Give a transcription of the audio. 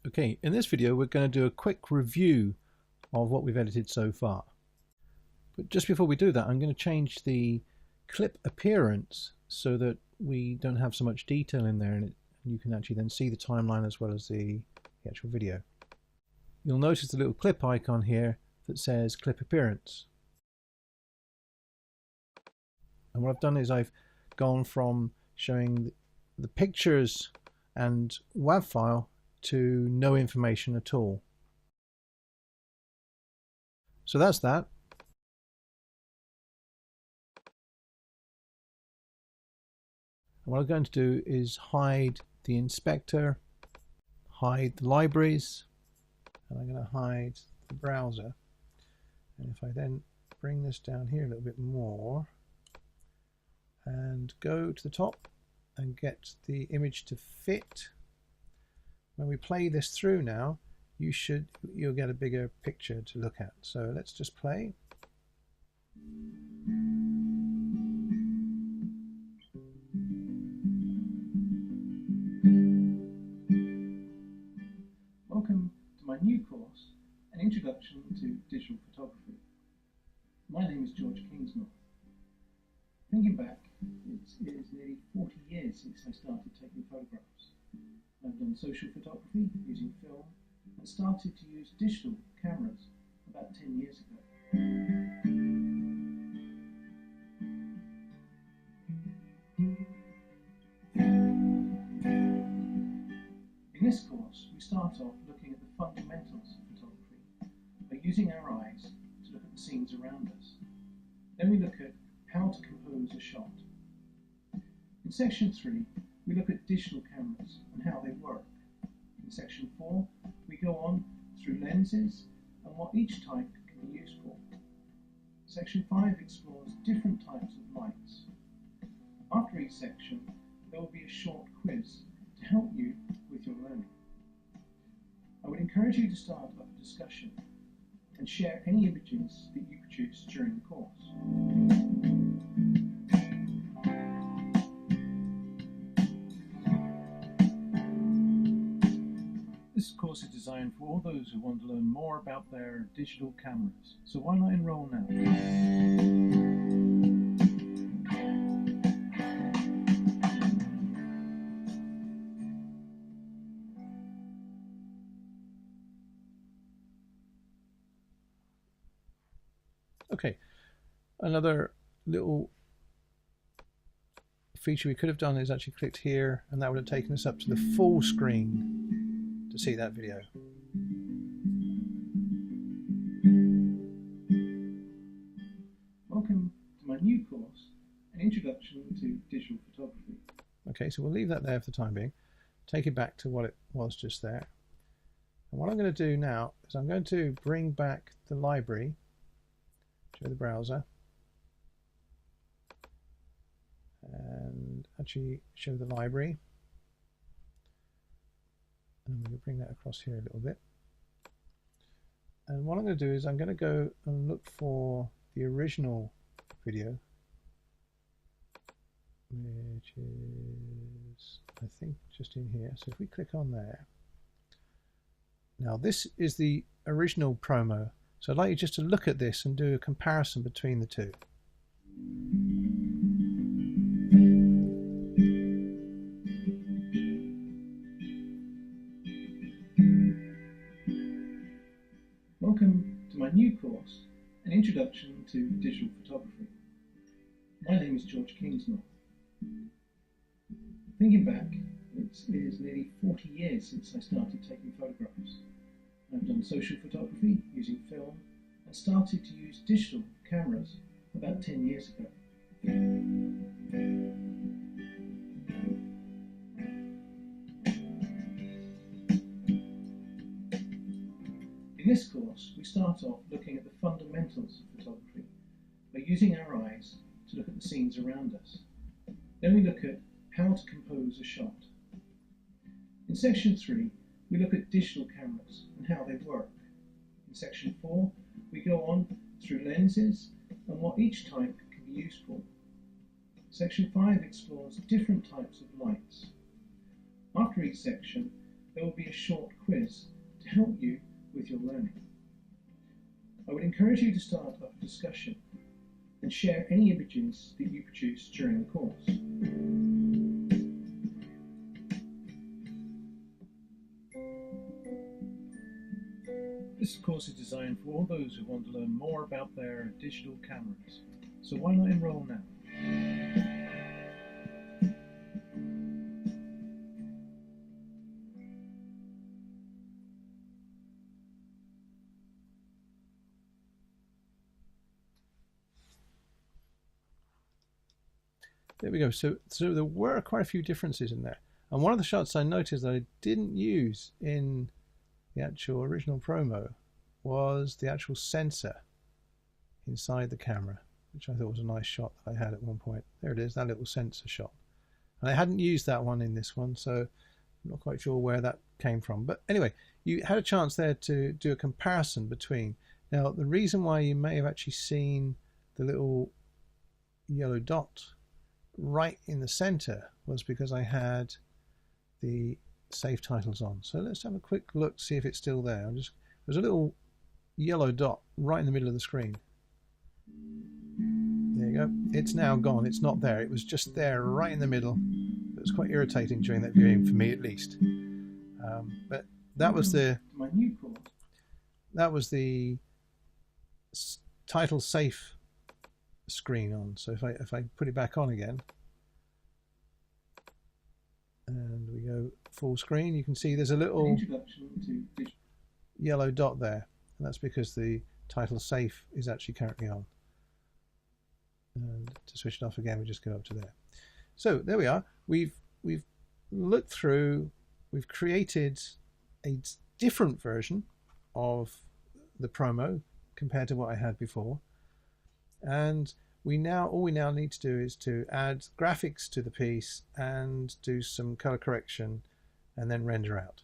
Okay, in this video we're going to do a quick review of what we've edited so far. But just before we do that, I'm going to change the clip appearance so that we don't have so much detail in there, and you can actually then see the timeline as well as the actual video. You'll notice the little clip icon here that says clip appearance. And what I've done is I've gone from showing the pictures and WAV file to no information at all. So that's that. And what I'm going to do is hide the inspector, hide the libraries, and I'm going to hide the browser. And if I then bring this down here a little bit more and go to the top and get the image to fit, when we play this through now, you'll get a bigger picture to look at. So let's just play. Welcome to my new course, An Introduction to Digital Photography. My name is George Kingsnorth. Thinking back, it is nearly 40 years since I started taking photographs. I've done social photography using film and started to use digital cameras about 10 years ago. In this course, we start off looking at the fundamentals of photography by using our eyes to look at the scenes around us. Then we look at how to compose a shot. In section 3, we look at digital cameras and how they work. In section 4, we go on through lenses and what each type can be used for. Section 5 explores different types of lights. After each section, there will be a short quiz to help you with your learning. I would encourage you to start up a discussion and share any images that you produce during the course. This course is designed for all those who want to learn more about their digital cameras. So why not enroll now? Okay, another little feature we could have done is actually clicked here, and that would have taken us up to the full screen to see that video. Welcome to my new course, An Introduction to Digital Photography. Okay, so we'll leave that there for the time being. Take it back to what it was just there. And what I'm going to do now is I'm going to bring back the library, show the browser, and actually show the library. And we'll bring that across here a little bit. And what I'm going to do is I'm going to go and look for the original video, which is, I think, just in here. So if we click on there. Now this is the original promo. So I'd like you just to look at this and do a comparison between the two. Welcome to my new course, An Introduction to Digital Photography. My name is George Kingsnorth. Thinking back, it is nearly 40 years since I started taking photographs. I've done social photography using film and started to use digital cameras about 10 years ago. In this course, we start off looking at the fundamentals of photography by using our eyes to look at the scenes around us. Then we look at how to compose a shot. In section 3, we look at digital cameras and how they work. In section 4, we go on through lenses and what each type can be used for. Section 5 explores different types of lights. After each section, there will be a short quiz to help you with your learning. I would encourage you to start up a discussion and share any images that you produce during the course. This course is designed for all those who want to learn more about their digital cameras, so why not enroll now? There we go. So there were quite a few differences in there. And one of the shots I noticed that I didn't use in the actual original promo was the actual sensor inside the camera, which I thought was a nice shot that I had at one point. There it is, that little sensor shot. And I hadn't used that one in this one, so I'm not quite sure where that came from. But anyway, you had a chance there to do a comparison between. Now, the reason why you may have actually seen the little yellow dot right in the center was because I had the save titles on. So let's have a quick look, see if it's still there. There's a little yellow dot right in the middle of the screen. There you go. It's now gone. It's not there. It was just there right in the middle. It was quite irritating during that viewing, for me at least. But that was the title safe screen on. So if I put it back on again and we go full screen, you can see there's a little yellow dot there, and that's because the title safe is actually currently on. And to switch it off again, we just go up to there. So there we are. We've looked through, we've created a different version of the promo compared to what I had before. And all we now need to do is to add graphics to the piece and do some color correction and then render out.